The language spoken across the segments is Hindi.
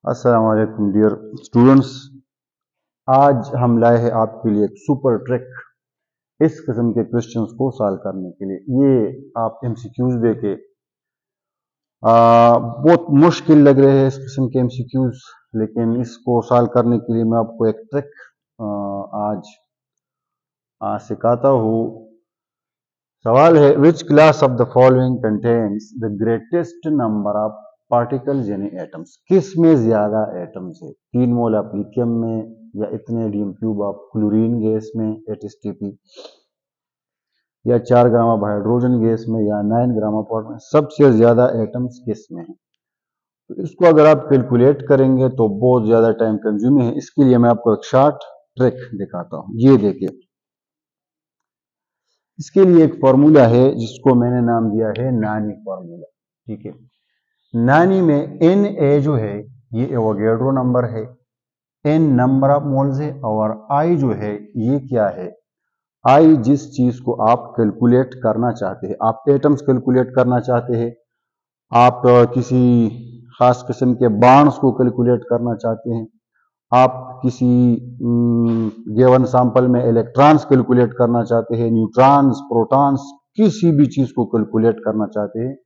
अस्सलाम वालेकुम डियर स्टूडेंट्स। आज हम लाए हैं आपके लिए एक सुपर ट्रिक इस किस्म के क्वेश्चंस को सॉल्व करने के लिए। ये आप एमसीक्यूज देके बहुत मुश्किल लग रहे हैं इस किस्म के एमसीक्यूज, लेकिन इसको सॉल्व करने के लिए मैं आपको एक ट्रिक आज सिखाता हूँ। सवाल है, which class of the following contains the greatest number of particles यानी एटम्स। किस में ज्यादा एटम्स है? 3 मोल ऑफ लिथियम में, या इतने DM cube of chlorine gas में एचटीपी, या 4 ग्राम ऑफ हाइड्रोजन गैस में, या 9 ग्राम ऑफ वाटर में। सबसे ज्यादा एटम्स किस में है? तो इसको अगर आप कैलकुलेट करेंगे तो बहुत ज्यादा टाइम कंज्यूमिंग है। इसके लिए मैं आपको एक शॉर्ट ट्रिक दिखाता हूं। ये देखिए, इसके लिए एक फॉर्मूला है जिसको मैंने नाम दिया है नानी फॉर्मूला। ठीक है, नानी में एन ए जो है ये एवोगैड्रो नंबर है, एन नंबर ऑफ मोल्स है, और आई जो है ये क्या है? आई जिस चीज को आप कैलकुलेट करना चाहते हैं, आप एटम्स कैलकुलेट करना चाहते हैं, आप किसी खास किस्म के बॉन्ड्स को कैलकुलेट करना चाहते हैं, आप किसी गिवन सैंपल में इलेक्ट्रॉन्स कैलकुलेट करना चाहते हैं, न्यूट्रॉन्स, प्रोटॉन्स, किसी भी चीज को कैलकुलेट करना चाहते हैं,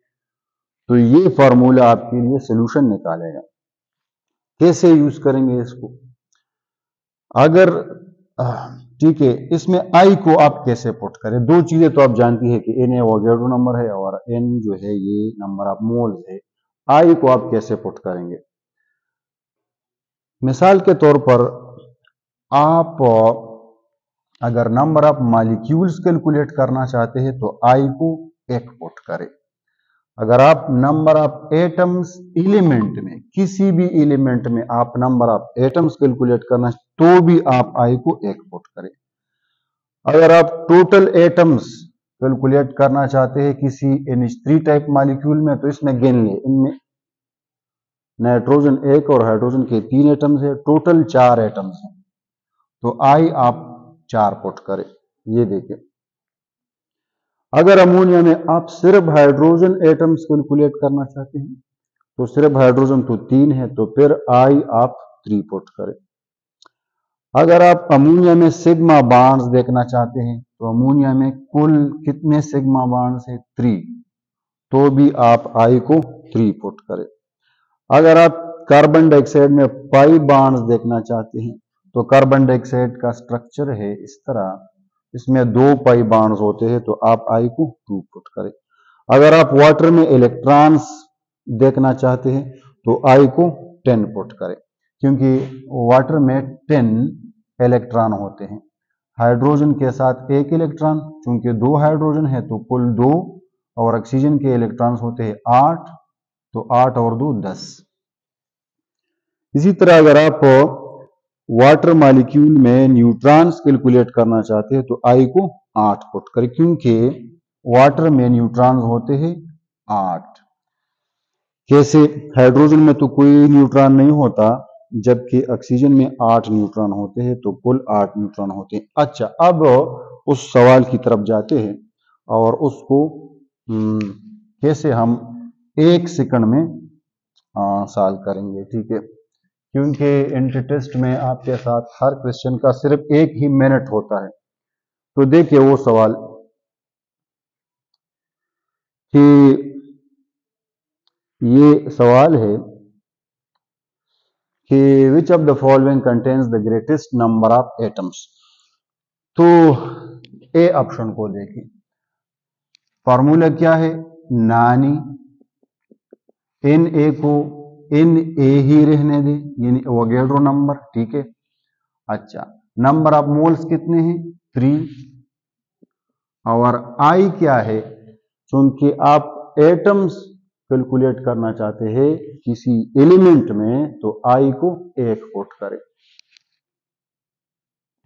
तो ये फॉर्मूला आपके लिए सोल्यूशन निकालेगा। कैसे यूज करेंगे इसको? अगर ठीक है, इसमें आई को आप कैसे पुट करें? दो चीजें तो आप जानती है कि एन एवोगैड्रो नंबर है और एन जो है ये नंबर ऑफ मोल्स है। आई को आप कैसे पुट करेंगे? मिसाल के तौर पर आप अगर नंबर ऑफ मॉलिक्यूल्स कैलकुलेट करना चाहते हैं तो आई को एक पुट करें। अगर आप नंबर ऑफ एटम्स एलिमेंट में, किसी भी एलिमेंट में आप नंबर ऑफ एटम्स कैलकुलेट करना तो भी आप आई को एक पुट करें। अगर आप टोटल एटम्स कैलकुलेट करना चाहते हैं किसी NH3 टाइप मॉलिक्यूल में, तो इसमें गिन ले, इनमें नाइट्रोजन 1 और हाइड्रोजन के 3 एटम्स है, टोटल 4 एटम्स हैं, तो आई आप 4 पुट करें। ये देखिए, अगर अमोनिया में आप सिर्फ हाइड्रोजन एटम्स कैलकुलेट करना चाहते हैं तो सिर्फ हाइड्रोजन तो 3 है, तो फिर आई आप 3 पुट करें। अगर आप अमोनिया में सिग्मा बॉन्ड्स देखना चाहते हैं तो अमोनिया में कुल कितने सिग्मा बॉन्ड्स है? 3, तो भी आप आई को 3 पुट करें। अगर आप कार्बन डाइऑक्साइड में पाई बॉन्ड्स देखना चाहते हैं तो कार्बन डाइऑक्साइड का स्ट्रक्चर है इस तरह, इसमें 2 पाई बॉन्ड्स होते हैं, तो आप आई को 2 पुट करें। अगर आप वाटर में इलेक्ट्रॉन्स देखना चाहते हैं तो आई को 10 पुट करें, क्योंकि वाटर में 10 इलेक्ट्रॉन होते हैं। हाइड्रोजन के साथ 1 इलेक्ट्रॉन, चूंकि 2 हाइड्रोजन है तो कुल 2, और ऑक्सीजन के इलेक्ट्रॉन्स होते हैं 8, तो 8 और 2 10। इसी तरह अगर आप वाटर मॉलिक्यूल में न्यूट्रॉन्स कैलकुलेट करना चाहते हैं तो आई को 8 पुट करें, क्योंकि वाटर में न्यूट्रॉन्स होते हैं 8। कैसे? हाइड्रोजन में तो कोई न्यूट्रॉन नहीं होता, जबकि ऑक्सीजन में 8 न्यूट्रॉन होते हैं, तो कुल 8 न्यूट्रॉन होते हैं। अच्छा, अब उस सवाल की तरफ जाते हैं और उसको कैसे हम 1 सेकंड में सॉल्व करेंगे। ठीक है, क्योंकि इंटर टेस्ट में आपके साथ हर क्वेश्चन का सिर्फ 1 ही मिनट होता है। तो देखिए वो सवाल कि ये सवाल है कि which of the following contains the greatest number of atoms. तो ए ऑप्शन को देखिए, फॉर्मूला क्या है? नानी एन ए को एन ए ही रहने दे, यानी एवोगैड्रो नंबर। ठीक है, अच्छा, नंबर ऑफ मोल्स कितने हैं? 3, और आई क्या है? क्योंकि आप एटम्स कैलकुलेट करना चाहते हैं किसी एलिमेंट में, तो आई को 1 पुट करें।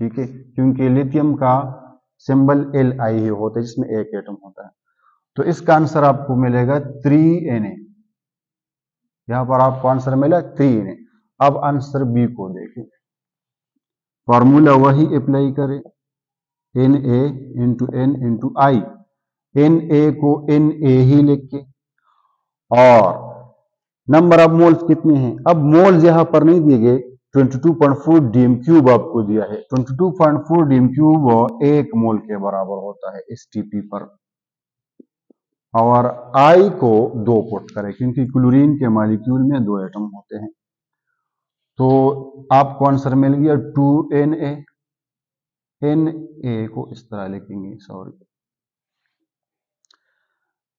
ठीक है, क्योंकि लिथियम का सिंबल Li होता है जिसमें 1 एटम होता है, तो इसका आंसर आपको मिलेगा 3Na। यहां पर आपको आंसर मिला 3Na। अब आंसर बी को देखें, फॉर्मूला वही अप्लाई करें, Na इंटू एन इंटू आई। Na को Na ही लिख के, और नंबर ऑफ मोल्स कितने हैं? अब मोल्स यहां पर नहीं दिए गए, 22.4 डीएम क्यूब आपको दिया है। 22.4 डीएम क्यूब 1 मोल के बराबर होता है एसटीपी पर। और आई को 2 पुट करें क्योंकि क्लोरीन के मॉलिक्यूल में 2 एटम होते हैं। तो आपको आंसर मिल गया 2Na। Na को इस तरह लिखेंगे, सॉरी।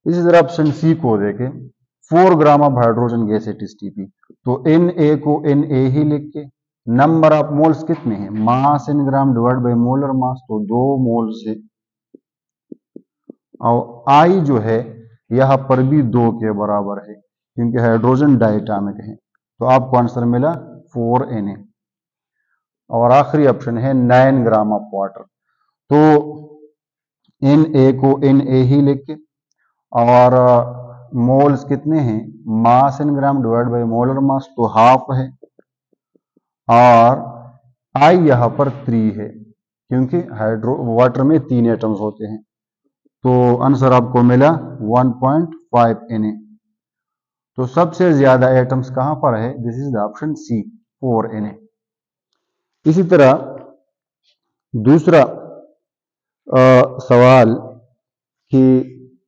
इसी तरह ऑप्शन सी को देखें, 4 gram of hydrogen gas at STP. तो Na को Na ही लिख के, नंबर ऑफ मोल्स कितने हैं? Mass in gram divide by molar mass, तो 2 मोल से। और आई जो है यहां पर भी 2 के बराबर है क्योंकि हाइड्रोजन डायटोमिक है। तो आपको आंसर मिला 4Na। और आखिरी ऑप्शन है 9 ग्राम ऑफ वाटर। तो Na को Na ही लिख के, और मोल्स कितने हैं? Mass in gram divide by molar mass, तो हाफ है। और आई यहां पर 3 है क्योंकि वाटर में 3 एटम्स होते हैं। तो आंसर आपको मिला 1.5 Na। तो सबसे ज्यादा एटम्स कहां पर है? This is the option C, 4 Na। इसी तरह दूसरा सवाल कि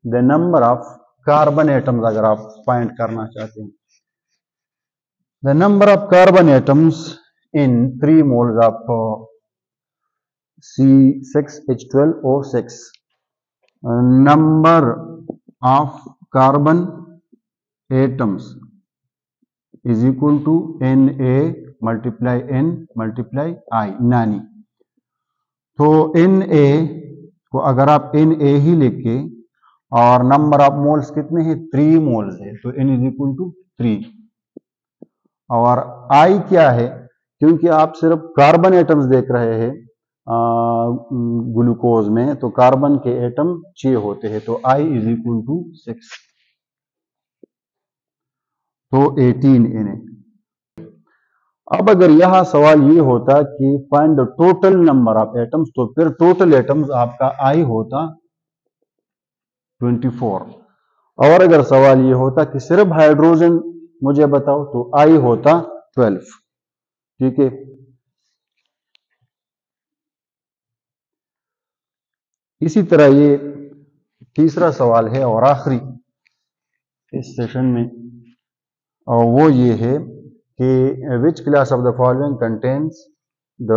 the number of carbon atoms अगर आप फाइंड करना चाहते हैं, the number of carbon atoms in 3 moles of C6H12O6, number of carbon atoms is equal to Na multiply N multiply I, नानी। तो Na को अगर आप Na ही लिखे और नंबर ऑफ मोल्स कितने हैं? 3 मोल्स है, तो N इज इक्वल टू 3। और I क्या है? क्योंकि आप सिर्फ कार्बन एटम्स देख रहे हैं ग्लूकोज में, तो कार्बन के एटम 6 होते हैं, तो I इज इक्वल टू 6, तो 18 Na। अब अगर यह सवाल ये होता कि find the total number of atoms, तो फिर टोटल एटम्स आपका I होता 24। और अगर सवाल ये होता कि सिर्फ हाइड्रोजन मुझे बताओ, तो I होता 12। ठीक है। इसी तरह ये तीसरा सवाल है और आखिरी इस सेशन में, और वो ये है कि which class of the following contains the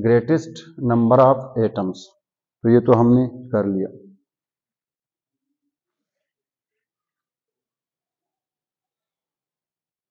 greatest number of atoms. तो ये तो हमने कर लिया।